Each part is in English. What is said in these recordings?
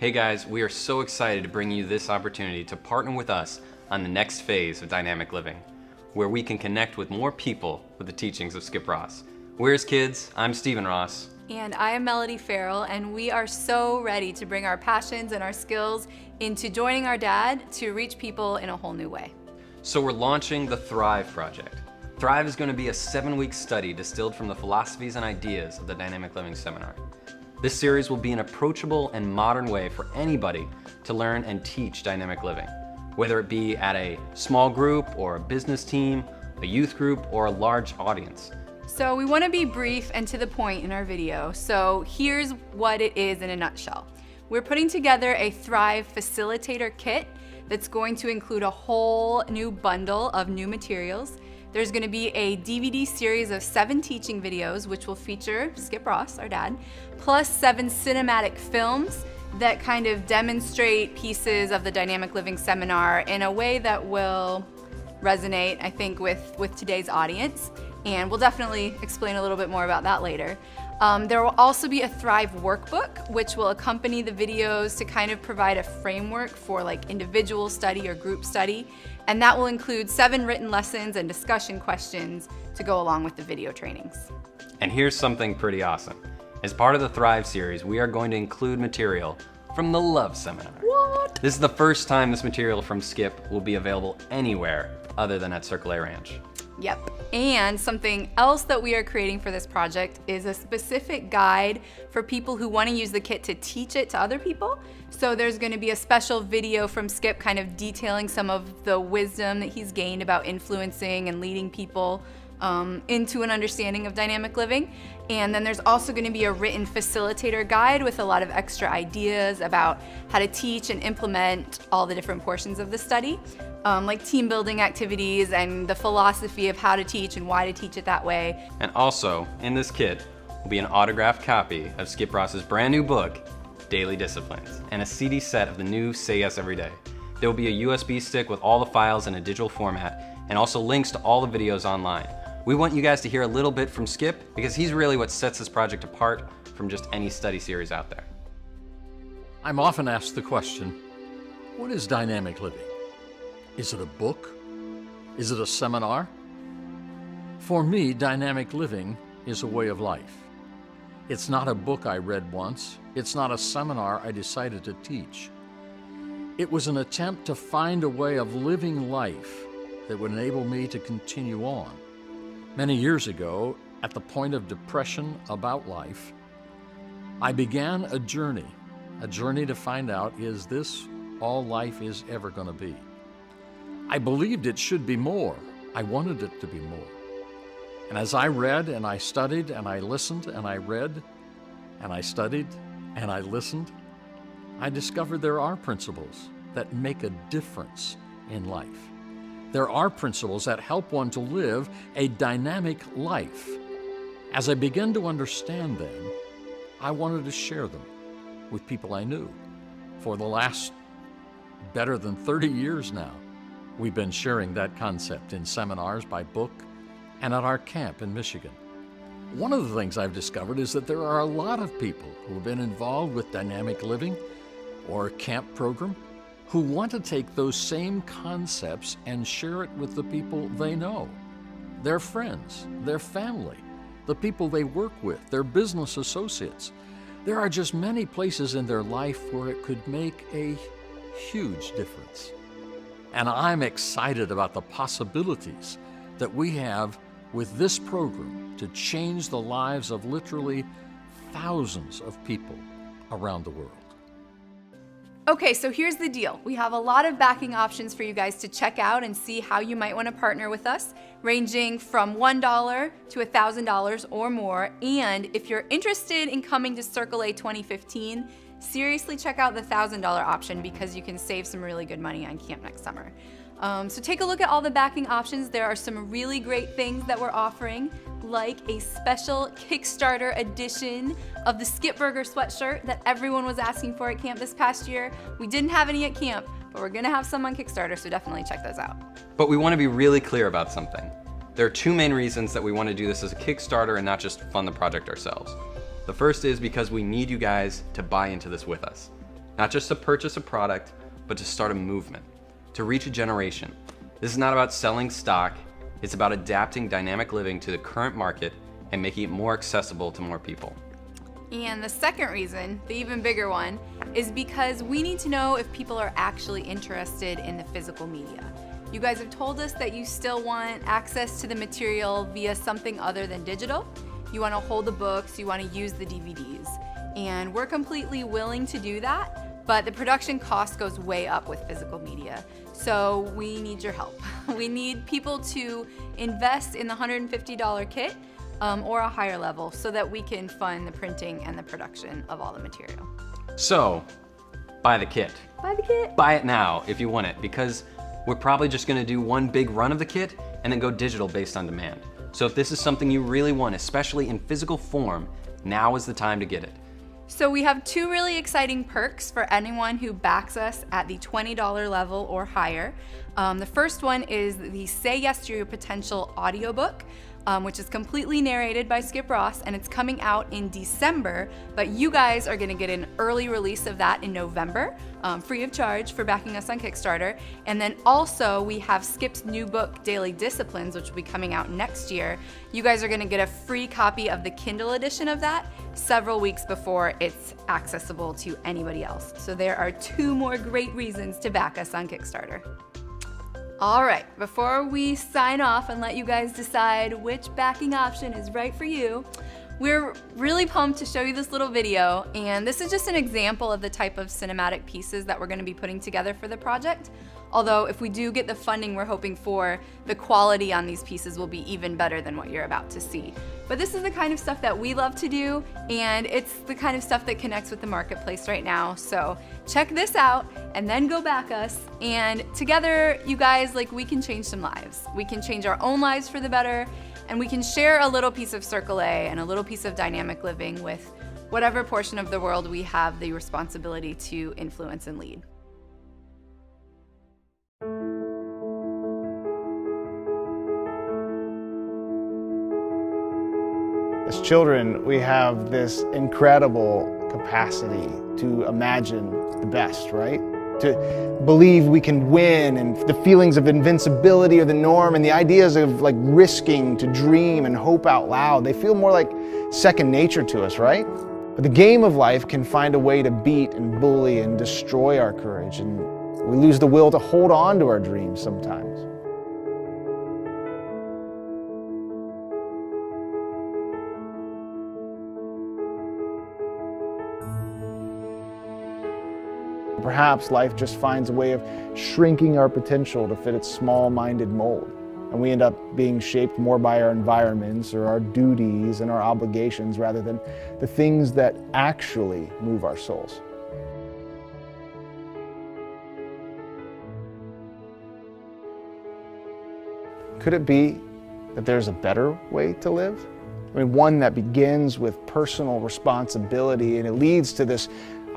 Hey guys, we are so excited to bring you this opportunity to partner with us on the next phase of dynamic living, where we can connect with more people with the teachings of Skip Ross. We're his kids. I'm Stephen Ross. And I am Melody Farrell, and we are so ready to bring our passions and our skills into joining our dad to reach people in a whole new way. So we're launching the Thrive Project. Thrive is going to be a 7-week study distilled from the philosophies and ideas of the Dynamic Living Seminar. This series will be an approachable and modern way for anybody to learn and teach dynamic living, whether it be at a small group or a business team, a youth group, or a large audience. So we want to be brief and to the point in our video. So here's what it is in a nutshell. We're putting together a Thrive Facilitator Kit that's going to include a whole new bundle of new materials. There's going to be a DVD series of 7 teaching videos, which will feature Skip Ross, our dad, plus 7 cinematic films that kind of demonstrate pieces of the Dynamic Living Seminar in a way that will resonate, I think, with today's audience. And we'll definitely explain a little bit more about that later. There will also be a Thrive workbook, which will accompany the videos to kind of provide a framework for like individual study or group study. And that will include 7 written lessons and discussion questions to go along with the video trainings. And here's something pretty awesome. As part of the Thrive series, we are going to include material from the Love Seminar. What? This is the first time this material from Skip will be available anywhere other than at Circle A Ranch. Yep. And something else that we are creating for this project is a specific guide for people who want to use the kit to teach it to other people. So there's going to be a special video from Skip kind of detailing some of the wisdom that he's gained about influencing and leading people into an understanding of dynamic living. And then there's also going to be a written facilitator guide with a lot of extra ideas about how to teach and implement all the different portions of the study, like team building activities and the philosophy of how to teach and why to teach it that way. And also, in this kit will be an autographed copy of Skip Ross's brand new book, Daily Disciplines, and a CD set of the new Say Yes Every Day. There will be a USB stick with all the files in a digital format, and also links to all the videos online. We want you guys to hear a little bit from Skip because he's really what sets this project apart from just any study series out there. I'm often asked the question, what is dynamic living? Is it a book? Is it a seminar? For me, dynamic living is a way of life. It's not a book I read once. It's not a seminar I decided to teach. It was an attempt to find a way of living life that would enable me to continue on. Many years ago, at the point of depression about life, I began a journey to find out, is this all life is ever going to be? I believed it should be more. I wanted it to be more. And as I read and I studied and I listened and I read and I studied and I listened, I discovered there are principles that make a difference in life. There are principles that help one to live a dynamic life. As I began to understand them, I wanted to share them with people I knew. For the last better than 30 years now, we've been sharing that concept in seminars, by book, and at our camp in Michigan. One of the things I've discovered is that there are a lot of people who have been involved with dynamic living or a camp program who want to take those same concepts and share it with the people they know, their friends, their family, the people they work with, their business associates. There are just many places in their life where it could make a huge difference. And I'm excited about the possibilities that we have with this program to change the lives of literally thousands of people around the world. Okay, so here's the deal. We have a lot of backing options for you guys to check out and see how you might want to partner with us, ranging from $1 to $1,000 or more. And if you're interested in coming to Circle A 2015, seriously check out the $1,000 option because you can save some really good money on camp next summer. So take a look at all the backing options. There are some really great things that we're offering, like a special Kickstarter edition of the Skip Burger sweatshirt that everyone was asking for at camp this past year. We didn't have any at camp, but we're gonna have some on Kickstarter, so definitely check those out. But we want to be really clear about something. There are 2 main reasons that we want to do this as a Kickstarter and not just fund the project ourselves. The first is because we need you guys to buy into this with us. not just to purchase a product, but to start a movement, to reach a generation. This is not about selling stock, it's about adapting dynamic living to the current market and making it more accessible to more people. And the second reason, the even bigger one, is because we need to know if people are actually interested in the physical media. You guys have told us that you still want access to the material via something other than digital. You want to hold the books, you want to use the DVDs. And we're completely willing to do that, but the production cost goes way up with physical media. So we need your help. We need people to invest in the $150 kit or a higher level so that we can fund the printing and the production of all the material. So, buy the kit. Buy the kit. Buy it now if you want it, because we're probably just gonna do one big run of the kit and then go digital based on demand. So if this is something you really want, especially in physical form, now is the time to get it. So we have two really exciting perks for anyone who backs us at the $20 level or higher. The first one is the Say Yes to Your Potential audiobook, which is completely narrated by Skip Ross, and it's coming out in December, but you guys are gonna get an early release of that in November, free of charge for backing us on Kickstarter. And then also we have Skip's new book, Daily Disciplines, which will be coming out next year. You guys are gonna get a free copy of the Kindle edition of that several weeks before it's accessible to anybody else. So there are two more great reasons to back us on Kickstarter. All right, before we sign off and let you guys decide which backing option is right for you, we're really pumped to show you this little video, and this is just an example of the type of cinematic pieces that we're gonna be putting together for the project. Although if we do get the funding we're hoping for, the quality on these pieces will be even better than what you're about to see. But this is the kind of stuff that we love to do, and it's the kind of stuff that connects with the marketplace right now. So check this out and then go back us, and together, you guys, we can change some lives. We can change our own lives for the better, and we can share a little piece of Circle A and a little piece of dynamic living with whatever portion of the world we have the responsibility to influence and lead. As children, we have this incredible capacity to imagine the best, right? To believe we can win, and the feelings of invincibility are the norm, and the ideas of risking to dream and hope out loud, they feel more like second nature to us, right? But the game of life can find a way to beat and bully and destroy our courage, and we lose the will to hold on to our dreams sometimes. Perhaps life just finds a way of shrinking our potential to fit its small-minded mold, and we end up being shaped more by our environments or our duties and our obligations rather than the things that actually move our souls. Could it be that there's a better way to live? I mean, one that begins with personal responsibility, and it leads to this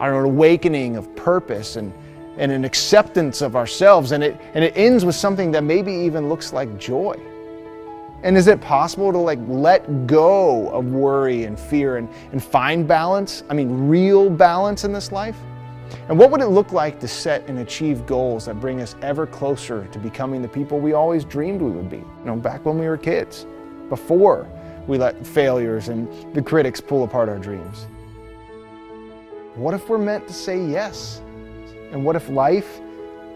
an awakening of purpose and an acceptance of ourselves, and it ends with something that maybe even looks like joy. And is it possible to let go of worry and fear and find balance? I mean, real balance in this life? And what would it look like to set and achieve goals that bring us ever closer to becoming the people we always dreamed we would be, back when we were kids, before we let failures and the critics pull apart our dreams? What if we're meant to say yes? And what if life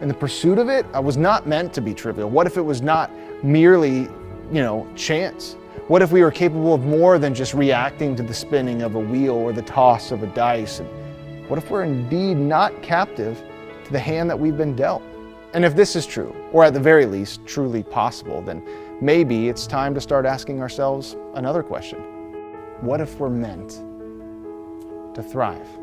and the pursuit of it was not meant to be trivial? What if it was not merely, chance? What if we were capable of more than just reacting to the spinning of a wheel or the toss of a dice? And what if we're indeed not captive to the hand that we've been dealt? And if this is true, or at the very least, truly possible, then maybe it's time to start asking ourselves another question. What if we're meant to thrive?